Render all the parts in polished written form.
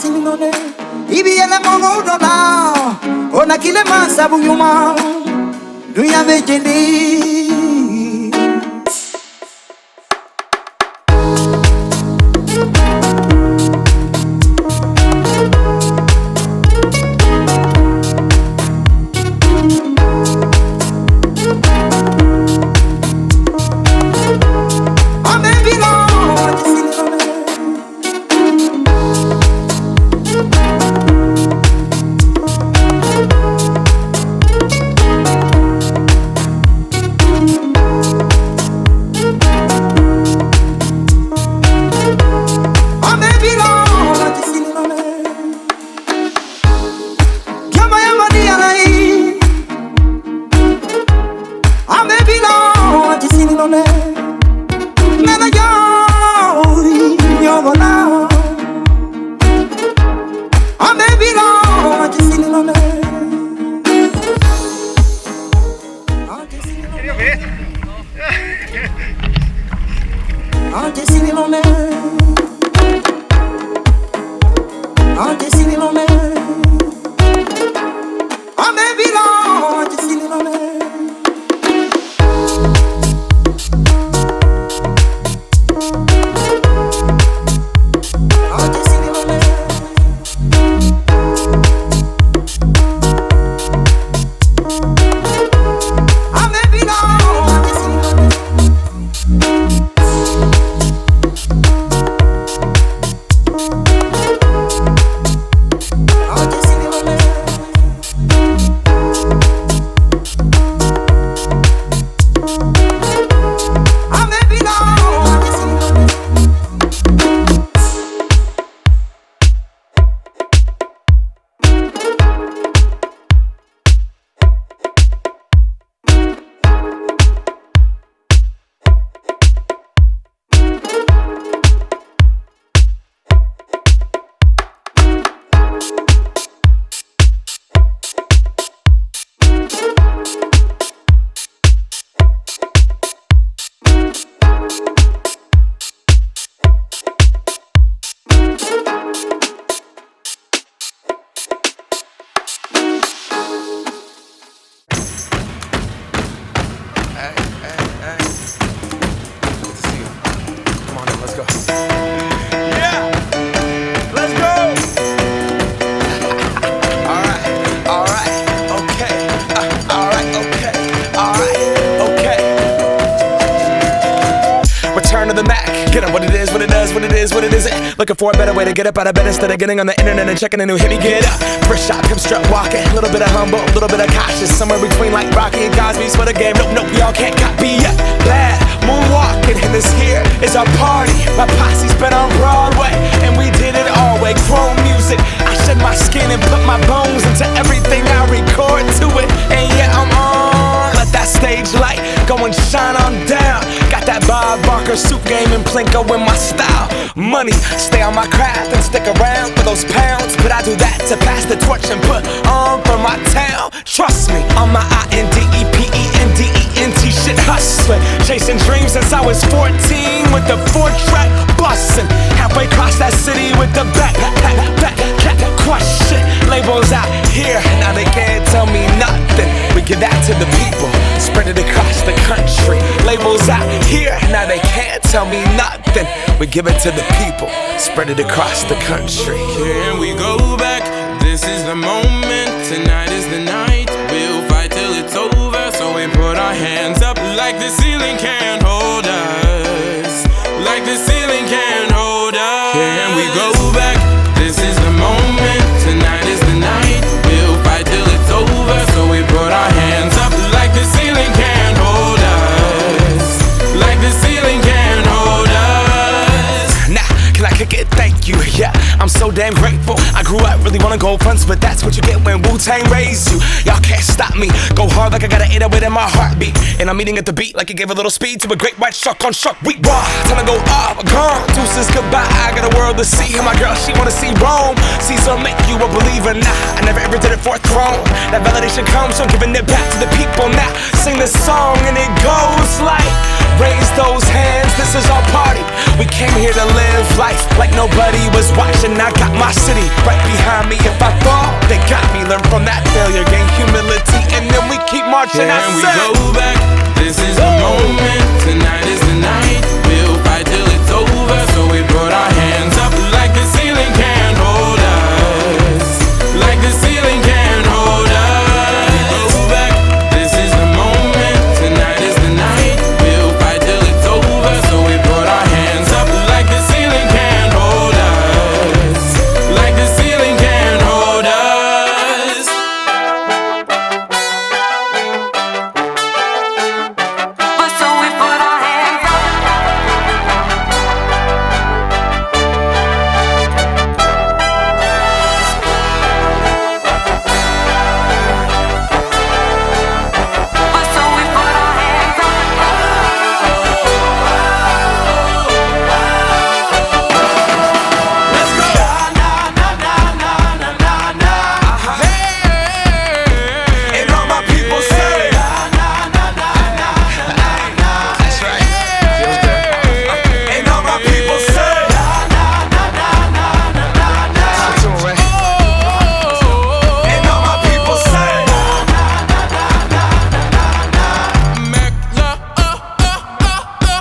sinone ibiela mongo dola ona kile masabu nyuma dunya vejeli Looking for a better way to get up out of bed instead of getting on the internet and checking a new hit. Me get up, fresh shot, pimp strut walking, a little bit of humble, a little bit of cautious, somewhere between like Rocky and Cosby's for the game. Nope, y'all can't copy yet. Glad moonwalking, and this here is our party. My posse's been on Broadway, and we did it all way. Chrome music, I shed my skin and put my bones into everything I record to it. And yeah, I'm on. Let that stage light go and shine on down. Got that Bob Barker suit game and Plinko in my style. Money, stay on my craft and stick around for those pounds. But I do that to pass the torch and put on for my town. Trust me, on my INDEPENDENT shit hustling. Chasing dreams since I was 14 with the 4-track bustin'. Halfway across that city with the back crush shit. Labels out here, now they can't tell me nothing. We give that to the people, spread it across the country. Labels out here, now they can't tell me nothing. We give it to the people, spread it across the country. Here we go back, this is the moment. Tonight is the night, we'll fight till it's over. So we put our hands up like the ceiling can't hold us. Like the ceiling can't hold us. Here we go back, this is the moment. Tonight is the night, we'll fight till it's over. So we put our hands up like the ceiling can't hold us. Like the ceiling can't hold us. Nah, can I kick it? Thank you, yeah, I'm so damn grateful. I grew up really wanna go fronts, but that's what you get when Wu-Tang raised you. Y'all can't stop me, go hard like I got an 808 in my heartbeat. And I'm eating at the beat like it gave a little speed to a great white shark on Shark Week. Raw, time to go off, gone, deuces goodbye. I got a world to see, and my girl, she wanna see Rome. Caesar make you a believer, nah, I never ever did it for a throne. That validation comes from giving it back to the people. Now, sing this song and it goes like, raise those hands, this is our party. We We came here to live life like nobody was watching. I got my city right behind me. If I fall, they got me. Learn from that failure, gain humility, and then we keep marching. Can we go back? This is the moment. Tonight is the night. We'll fight till it's over. So we put our hands up like the ceiling can't hold us. Like the ceiling can't hold us. Go back. This is the moment. Tonight is the night. We'll fight till it's over. So we put our hands up like the ceiling can't hold us. Like the ceiling can't hold us. So we put our hands up. So we put our hands up. Let's go. And all my people say, that's right. And all my people say, and all my people say,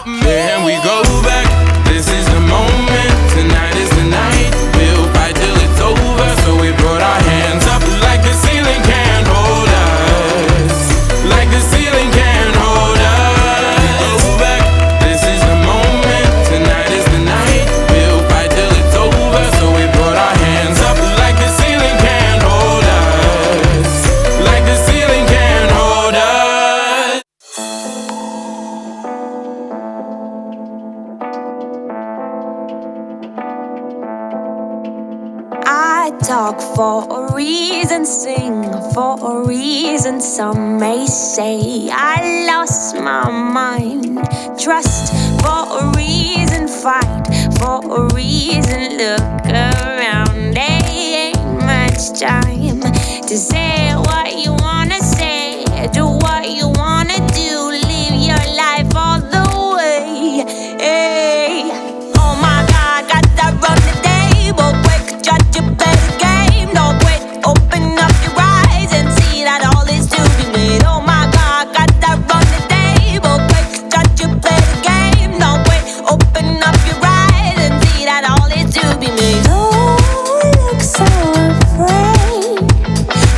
Can we go back? This is the moment. Tonight is the night. We'll fight till it's over. So we put our hands up like the ceiling can't hold us. Like the ceiling can't hold us. Go back. This is the moment. Tonight is the night. We'll fight till it's over. So we put our hands up like the ceiling can't hold us. Like the ceiling can't hold us. I talk for a reason, sing for a reason. Some may say I lost my mind. Trust for a reason, fight for a reason. Look around, there ain't much time to say what you wanna say, do what you wanna do, live your life all the way. Hey. Oh my God, gotta run the table quick, judge your best game. Don't quit, open up your eyes and see that all is to be made. Oh my God, gotta run the table quick, judge your best game. Don't quit, open up your eyes and see that all is to be made. Don't look so afraid.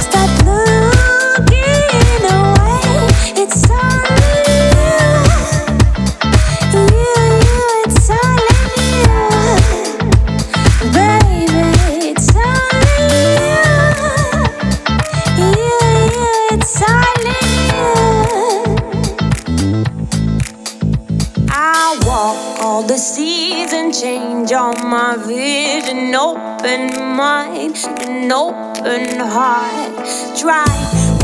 Stop looking away. It's all you, it's all you, baby. It's all you, it's all you. I walk all the seasons, change all my vision, open mind, an open heart. Try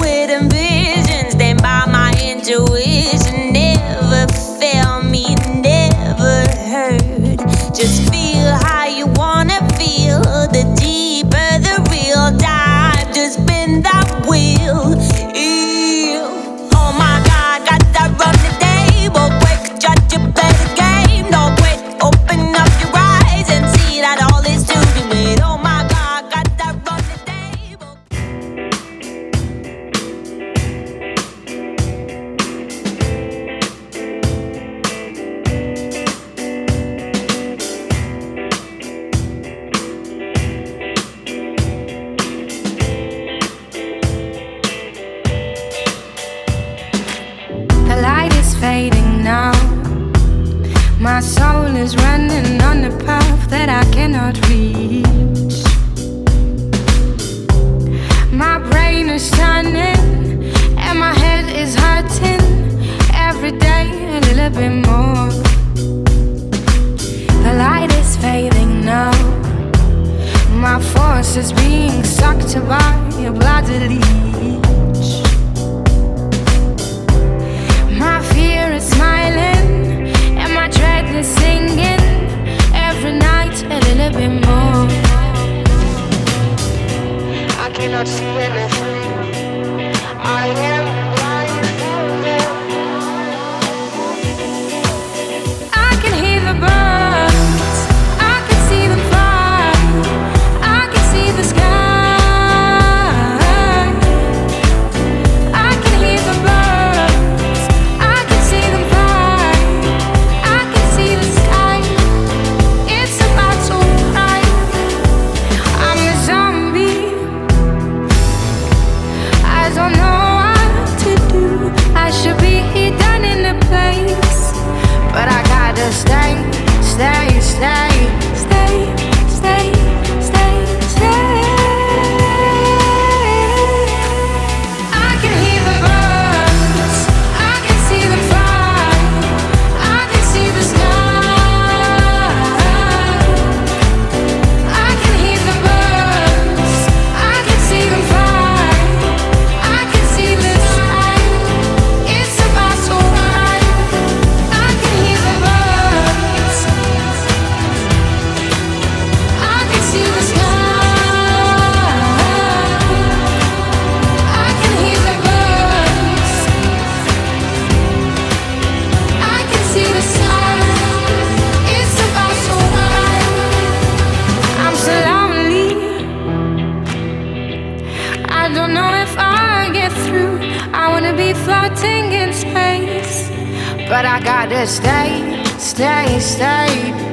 with ambition, stand by my intuition. Never fail me, never hurt. Just feel how you wanna feel. The deeper the real dive, just bend that wheel. Ew. Oh my God, gotta run the table quick, judge your better game. Don't quit, open up your eyes and see that all is to be made. Oh my God, gotta run the table. The light is fading now. My soul is running on a path that I cannot reach. My brain is turning and my head is hurting. Every day a little bit more. The light is fading now. My force is being sucked by a bloody leech. My fear is smiling and my dread is singing. Every night a little bit more. I cannot see anything. I am blind. I can hear the birds but I gotta stay, stay, stay.